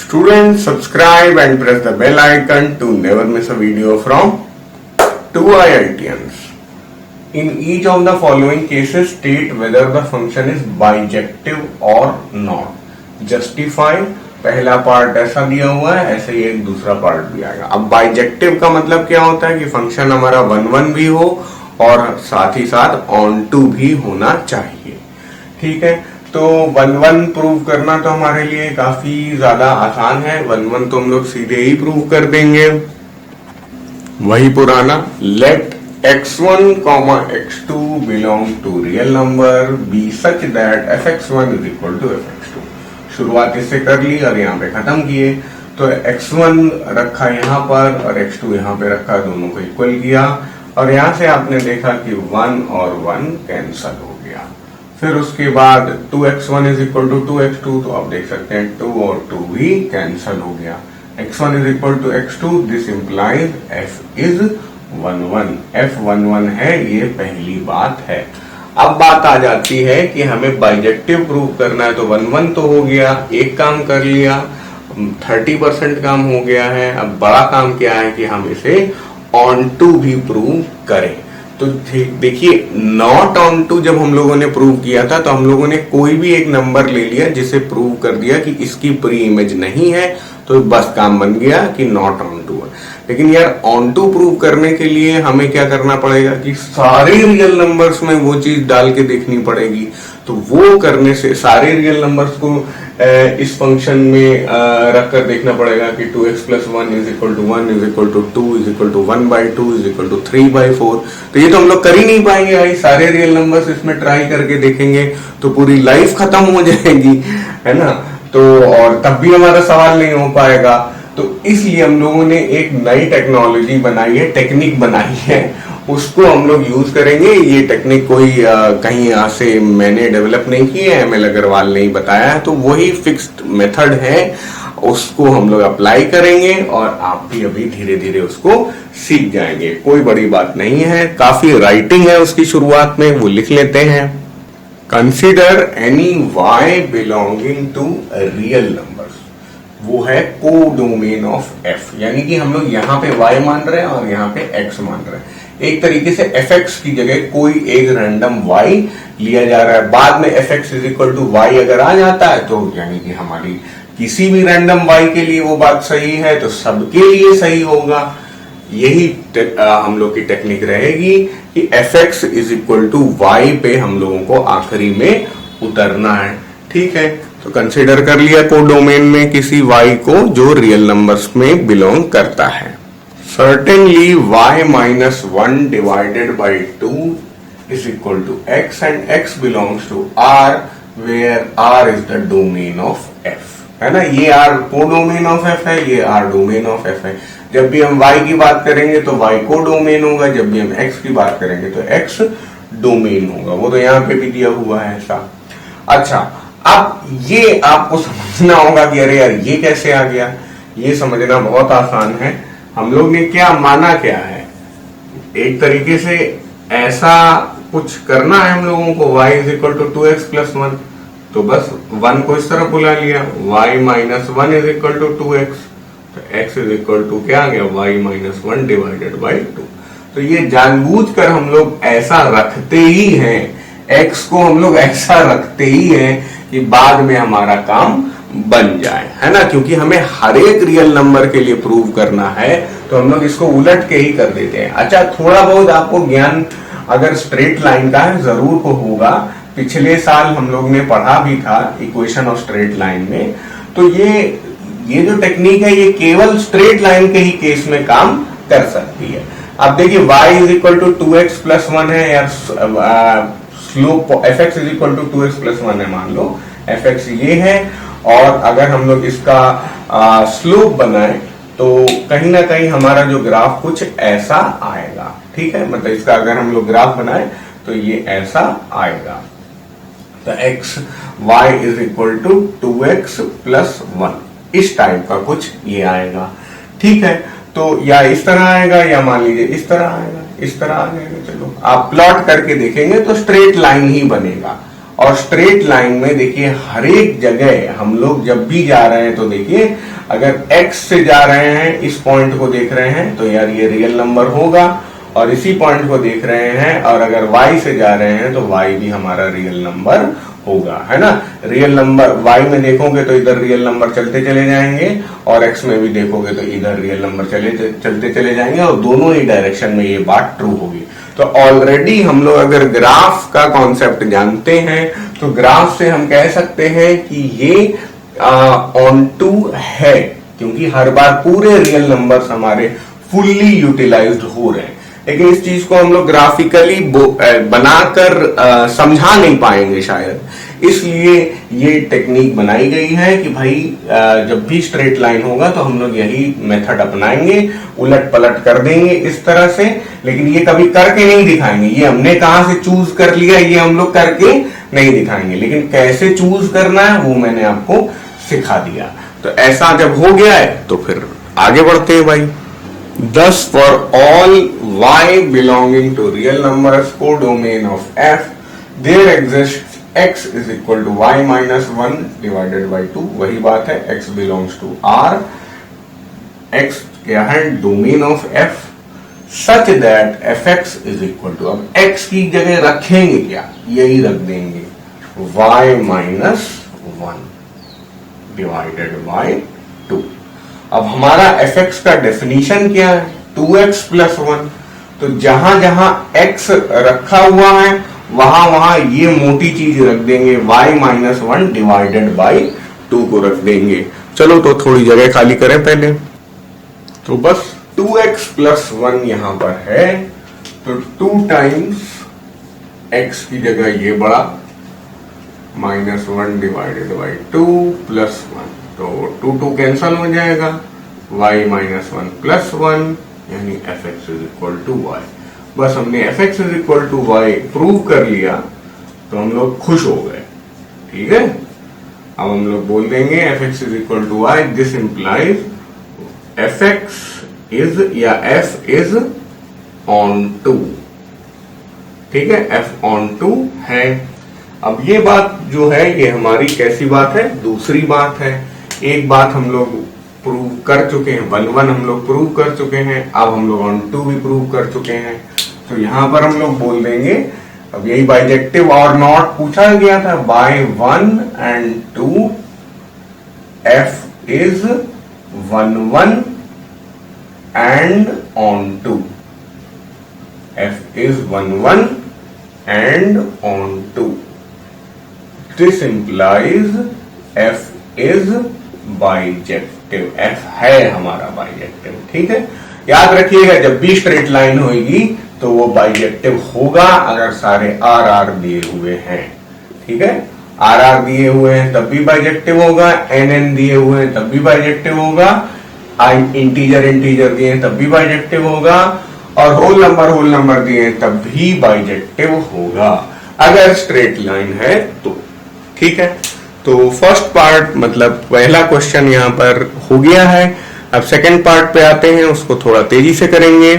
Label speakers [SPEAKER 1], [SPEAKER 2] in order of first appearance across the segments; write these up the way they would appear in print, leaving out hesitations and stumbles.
[SPEAKER 1] Students, subscribe and press the bell icon to never miss a video from 2IITians. In each of the following cases, state whether the function is bijective or not. Justify, पहला part ऐसा दिया हुआ है, ऐसे ही एक दूसरा part भी आएगा. अब बाइजेक्टिव का मतलब क्या होता है कि फंक्शन हमारा 1-1 भी हो और साथ ही साथ ऑन टू भी होना चाहिए. ठीक है, तो 1-1 प्रूव करना तो हमारे लिए काफी ज्यादा आसान है. 1-1 तो हम लोग सीधे ही प्रूव कर देंगे. वही पुराना late x1, x2 belong to real number be such that fx1 is equal to fx2. शुरुआत इससे कर ली और यहाँ पे खत्म किए. तो x1 रखा यहाँ पर और x2 यहाँ पे रखा, दोनों को इक्वल किया और यहाँ से आपने देखा कि 1 और 1 कैंसल हो गया. फिर उसके बाद 2x1 is equal to 2x2, तो आप देख सकते हैं 2 और 2 भी कैंसल हो गया. x1 is equal to x2, this implies f is 1-1. f 1-1 है, ये पहली बात है. अब बात आ जाती है कि हमें बाइजेक्टिव प्रूव करना है. तो 1-1 तो हो गया, एक काम कर लिया, 30% काम हो गया है. अब बड़ा काम क्या है कि हम इसे ऑन टू भी प्रूव करें. तो देखिए, नॉट ऑन टू जब हम लोगों ने प्रूव किया था तो हम लोगों ने कोई भी एक नंबर ले लिया जिसे प्रूव कर दिया कि इसकी प्री इमेज नहीं है, तो बस काम बन गया कि नॉट ऑन टू है. लेकिन यार ऑन टू प्रूव करने के लिए हमें क्या करना पड़ेगा कि सारे रियल नंबर्स में वो चीज डाल के देखनी पड़ेगी. तो वो करने से सारे रियल नंबर्स को इस फंक्शन में रखकर देखना पड़ेगा कि 2x + 1 = 1 = 2 = 1/2 = 3/4. तो ये तो हम लोग कर ही नहीं पाएंगे भाई. सारे रियल नंबर्स इसमें ट्राई करके देखेंगे तो पूरी लाइफ खत्म हो जाएगी, है ना. तो और तब भी हमारा सवाल नहीं हो पाएगा. तो इसलिए हम लोगों ने एक नई टेक्नोलॉजी बनाई है, टेक्निक बनाई है, उसको हम लोग यूज करेंगे. ये टेक्निक कोई कहीं यहाँ से मैंने डेवलप नहीं की है, ML अग्रवाल ने ही बताया है. तो वही फिक्स्ड मेथड है, उसको हम लोग अप्लाई करेंगे और आप भी अभी धीरे धीरे उसको सीख जाएंगे. कोई बड़ी बात नहीं है, काफी राइटिंग है उसकी शुरुआत में, वो लिख लेते हैं. Consider any y belonging to real numbers. वो है कोडोमेन ऑफ f, यानी कि हम लोग यहाँ पे y मान रहे हैं और यहाँ पे x मान रहे हैं. एक तरीके से fx की जगह कोई एक रैंडम y लिया जा रहा है. बाद में fx = y अगर आ जाता है तो यानी कि हमारी किसी भी रैंडम y के लिए वो बात सही है, तो सबके लिए सही होगा. यही हम लोग की टेक्निक रहेगी कि fx = y पे हम लोगों को आखिरी में उतरना है. ठीक है, तो कंसीडर कर लिया कोडोमेन में किसी y को जो रियल नंबर्स में बिलोंग करता है. Certainly y - 1 divided by 2 is equal to x and x belongs to R where R is the domain of f. है ना, ये R कोडोमेन ऑफ f है, ये R डोमेन ऑफ f है. जब भी हम y की बात करेंगे तो y कोडोमेन होगा, जब भी हम x की बात करेंगे तो x डोमेन होगा. वो तो यहाँ पे भी दिया हुआ है ऐसा. अच्छा, अब ये आपको समझना होगा कि अरे यार ये कैसे आ गया. ये समझना बहुत आसान है. हम लोग ने क्या माना, क्या है, एक तरीके से ऐसा कुछ करना है हम लोगों को. y = 2x + 1, तो बस 1 को इस तरफ बुला लिया. y - 1 = 2x, तो x = क्या आ गया, y - 1 divided by 2. तो ये जानबूझकर हम लोग ऐसा रखते ही हैं, x को हम लोग ऐसा रखते ही हैं कि बाद में हमारा काम बन जाए, है ना. क्योंकि हमें हर एक रियल नंबर के लिए प्रूव करना है, तो हम लोग इसको उलट के ही कर देते हैं. अच्छा, थोड़ा बहुत आपको ज्ञान अगर स्ट्रेट लाइन का है जरूर को होगा. पिछले साल हम लोग ने पढ़ा भी था इक्वेशन ऑफ स्ट्रेट लाइन में. तो ये जो टेक्निक है ये केवल स्ट्रेट लाइन के ही केस में काम कर सकती है. अब देखिए, y = 2x + 1 है यार. स्लोप fx = 2x + 1 है, मान लो fx ये है. और अगर हम लोग इसका स्लोप बनाए तो कहीं ना कहीं हमारा जो ग्राफ कुछ ऐसा आएगा. ठीक है, मतलब इसका अगर हम लोग ग्राफ बनाए तो ये ऐसा आएगा. तो y = 2x + 1 इस टाइप का कुछ ये आएगा. ठीक है, तो या इस तरह आएगा या मान लीजिए इस तरह आएगा, इस तरह आ जाएगा. चलो आप प्लॉट करके देखेंगे तो स्ट्रेट लाइन ही बनेगा और स्ट्रेट लाइन में देखिए हर एक जगह हम लोग जब भी जा रहे हैं तो देखिए अगर x से जा रहे हैं, इस पॉइंट को देख रहे हैं तो यार ये रियल नंबर होगा, और इसी पॉइंट को देख रहे हैं और अगर y से जा रहे हैं तो y भी हमारा रियल नंबर होगा, है ना। रियल नंबर y में देखोगे तो इधर रियल नंबर चलते चले जाएंगे और x में भी देखोगे तो इधर रियल नंबर चलते चले जाएंगे और दोनों ही डायरेक्शन में ये बात ट्रू होगी। तो ऑलरेडी हम लोग अगर ग्राफ का कॉन्सेप्ट जानते हैं तो ग्राफ से हम कह सकते हैं कि ये ऑन टू है, क्योंकि हर बार पूरे रियल नंबर्स हमारे फुल्ली यूटिलाइज्ड हो रहे हैं। लेकिन इस चीज को हम लोग ग्राफिकली बनाकर समझा नहीं पाएंगे शायद, इसलिए ये टेक्निक बनाई गई है कि भाई जब भी स्ट्रेट लाइन होगा तो हम लोग यही मेथड अपनाएंगे, उलट पलट कर देंगे इस तरह से। लेकिन ये कभी करके नहीं दिखाएंगे, ये हमने कहां से चूज कर लिया ये हम लोग करके नहीं दिखाएंगे, लेकिन कैसे चूज करना है वो मैंने आपको सिखा दिया। तो ऐसा जब हो गया है तो फिर आगे बढ़ते हैं भाई। Thus, for all y belonging to real numbers codomain of f, there exists x is equal to y minus 1 divided by 2। वही बात है, x belongs to R, x क्या है domain of f, such that fx is equal to, अब x की जगह रखेंगे क्या, यही रख देंगे y minus 1 divided by 2। अब हमारा fx का डेफिनेशन क्या है, 2x plus 1। तो जहां जहां x रखा हुआ है वहां वहां ये मोटी चीज रख देंगे, y minus 1 डिवाइडेड बाई 2 को रख देंगे। चलो तो थोड़ी जगह खाली करें पहले, तो बस 2x plus 1 यहां पर है, तो 2 टाइम्स x की जगह ये बड़ा -1 डिवाइडेड बाई 2 प्लस 1, तो 2 कैंसल हो जाएगा, y minus 1 plus 1 यानी fx is equal to y। बस हमने fx is equal to y prove कर लिया तो हम लोग खुश हो गए, ठीक है। अब हम लोग बोल देंगे fx is equal to y, this implies fx is या f is on 2, ठीक है, f on 2 है। अब ये बात जो है ये हमारी कैसी बात है, दूसरी बात है। एक बात हम लोग प्रूव कर चुके हैं, 1 हम लोग प्रूव कर चुके हैं, अब हम लोग ऑन 2 भी प्रूव कर चुके हैं। तो यहां पर हम लोग बोल देंगे, अब यही बाइजेक्टिव और नॉट पूछा गया था, bye 1 and 2 f is 1 and on 2, f is 1 and on 2, this implies f is bijective, f है हमारा बाइजेक्टिव, ठीक है। याद रखिएगा जब भी स्ट्रेट लाइन होगी तो वो बाइजेक्टिव होगा अगर सारे आर दिए हुए हैं, ठीक है। आर दिए हुए हैं तब भी बाइजेक्टिव होगा, एन दिए हुए हैं तब भी बाइजेक्टिव होगा, इंटीजर दिए हैं तब भी बाइजेक्टिव होगा, और होल नंबर दिए हैं तब भी बाइजेक्टिव होगा अगर स्ट्रेट लाइन है तो, ठीक है। तो फर्स्ट पार्ट मतलब पहला क्वेश्चन यहां पर हो गया है। अब सेकंड पार्ट पे आते हैं, उसको थोड़ा तेजी से करेंगे।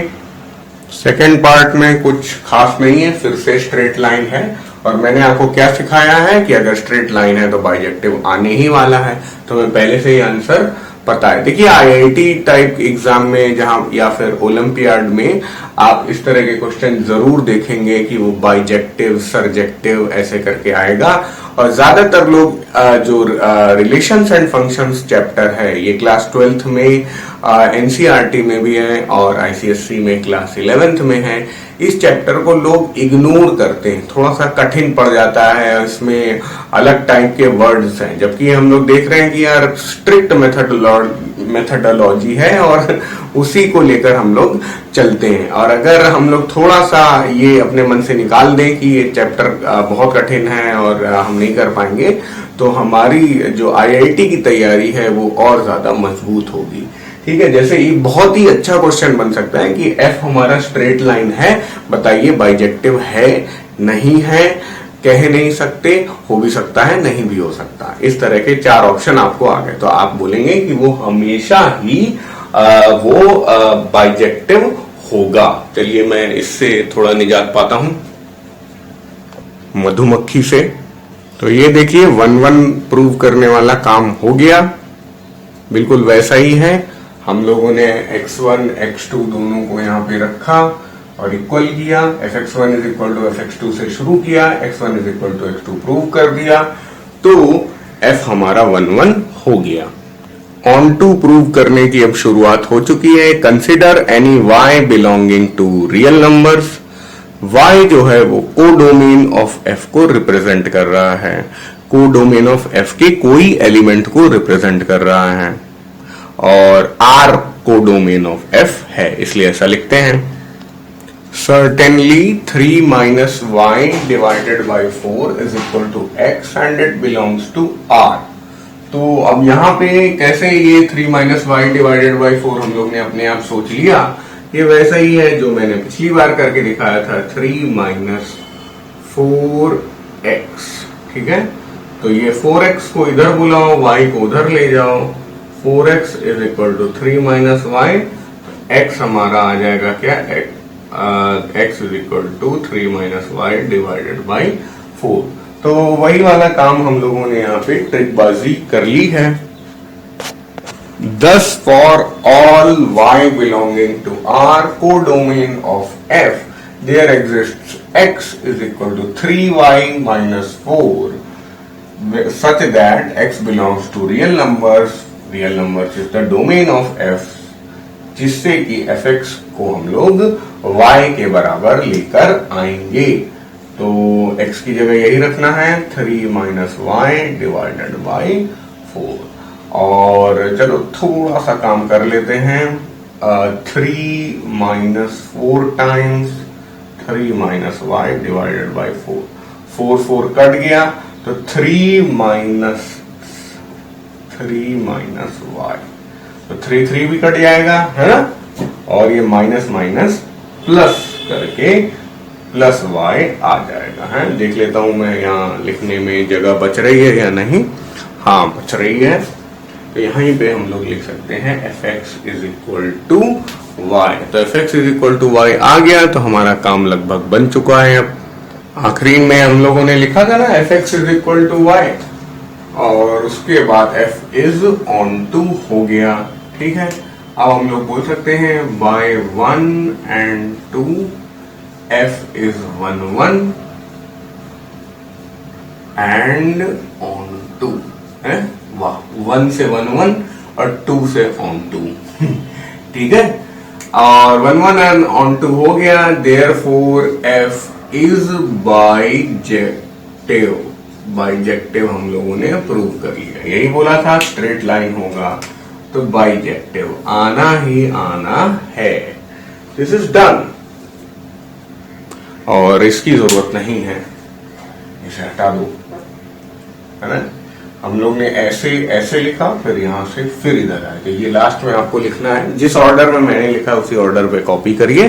[SPEAKER 1] सेकंड पार्ट में कुछ खास नहीं है, फिर से स्ट्रेट लाइन है, और मैंने आपको क्या सिखाया है कि अगर स्ट्रेट लाइन है तो बाइजेक्टिव आने ही वाला है, तो हमें पहले से ही आंसर पता है। देखिए आईआईटी टाइप एग्जाम में जहां या फिर ओलंपियाड में आप इस तरह के क्वेश्चन जरूर देखेंगे कि वो बाइजेक्टिव सरजेक्टिव ऐसे करके आएगा, और ज्यादातर लोग जो रिलेशंस एंड फंक्शंस चैप्टर है ये क्लास 12th में एनसीईआरटी में भी है और आईसीएसई में क्लास 11th में है। इस चैप्टर को लोग इग्नोर करते हैं, थोड़ा सा कठिन पड़ जाता है, इसमें अलग टाइप के वर्ड्स हैं, जबकि हम लोग देख रहे हैं कि यार स्ट्रिक्ट मेथडोलॉजी है और उसी को लेकर हम लोग चलते हैं। और अगर हम लोग थोड़ा सा ये अपने मन से निकाल दें कि ये चैप्टर बहुत कठिन है और हम नहीं कर पाएंगे, तो हमारी जो आईआईटी की तैयारी है वो और ज्यादा मजबूत होगी, ठीक है। जैसे ये बहुत ही अच्छा क्वेश्चन बन सकता है कि f हमारा स्ट्रेट लाइन है, बताइए बाइजेक्टिव है नहीं है, कह नहीं सकते, हो भी सकता है नहीं भी हो सकता। इस तरह के 4 ऑप्शन आपको आ गए, तो आप बोलेंगे कि वो हमेशा ही वो बाइजेक्टिव होगा। चलिए मैं इससे थोड़ा निजात पाता हूं मधुमक्खी से। तो ये देखिए 1 1 प्रूव करने वाला काम हो गया, बिल्कुल वैसा ही है। हम लोगों ने x1 x2 दोनों को यहाँ पे रखा और इक्वल किया, fx1 is equal to fx2 से शुरू किया, x1 is equal to x2 prove कर दिया, तो f हमारा 1 1 हो गया। ऑन टू प्रूव करने की अब शुरुआत हो चुकी है। Consider any y belonging to real numbers. y जो है वो कोडोमेन ऑफ f को रिप्रेजेंट कर रहा है, कोडोमेन ऑफ f के कोई एलिमेंट को रिप्रेजेंट कर रहा है, और r कोडोमेन ऑफ f है, इसलिए ऐसा लिखते हैं। Certainly 3 minus y divided by 4 is equal to x and it belongs to r। तो अब यहाँ पे कैसे ये 3 minus y divided by 4 हम लोग ने अपने आप सोच लिया, ये वैसा ही है जो मैंने पिछली बार करके दिखाया था, 3 minus 4x। ठीक है, तो ये 4x को इधर बुलाओ, y को उधर ले जाओ, 4x is equal to 3 minus y, x हमारा आ जाएगा क्या, x is equal to 3 minus y divided by 4। तो वही वाला काम हम लोगों ने यहाँ पे ट्रिकबाजी कर ली है। Thus for all y belonging to R codomain of f, there exists x is equal to 3y minus 4 such that x belongs to real numbers is the domain of f, जिससे कि fx को हम लोग y के बराबर लेकर आएंगे। तो x की जगह यही रखना है, 3 minus y डिवाइडेड बाई 4। और चलो थोड़ा सा काम कर लेते हैं, 3 minus 4 times 3 minus y divided by 4, 4 4 cut गया, तो 3 minus y, तो 3 3 भी कट जाएगा, है ना, और ये माइनस माइनस प्लस करके प्लस y आ जाएगा। है, देख लेता हूं मैं यहाँ लिखने में जगह बच रही है या नहीं। हाँ, बच रही है, तो यहीं पे हम लोग लिख सकते हैं fx is equal to y. तो fx is equal to y आ गया, तो हमारा काम लगभग बन चुका है। अब आखिरी में हम लोगों ने लिखा था ना fx is equal to y, और उसके बाद f इज ऑन टू हो गया। ठीक है, अब हम लोग बोल सकते हैं बाय 1 and 2 f इज 1 1 एंड ऑन 2 है। वाह, 1 से 1 1 और 2 से ऑन 2। ठीक है, और 1 1 एंड ऑन 2 हो गया, देयरफॉर f इज बाइजेक्टिव हम लोगों ने प्रूव कर लिया। यही बोला था स्ट्रेट लाइन होगा, तो बाइजेक्टिव आना ही आना है। दिस इज डन, और इसकी जरूरत नहीं है, इसे हटा दो, है ना। हम लोग ने ऐसे लिखा, फिर यहां से फिर इधर आए, ये लास्ट में आपको लिखना है, जिस ऑर्डर में मैंने लिखा उसी ऑर्डर पे कॉपी करिए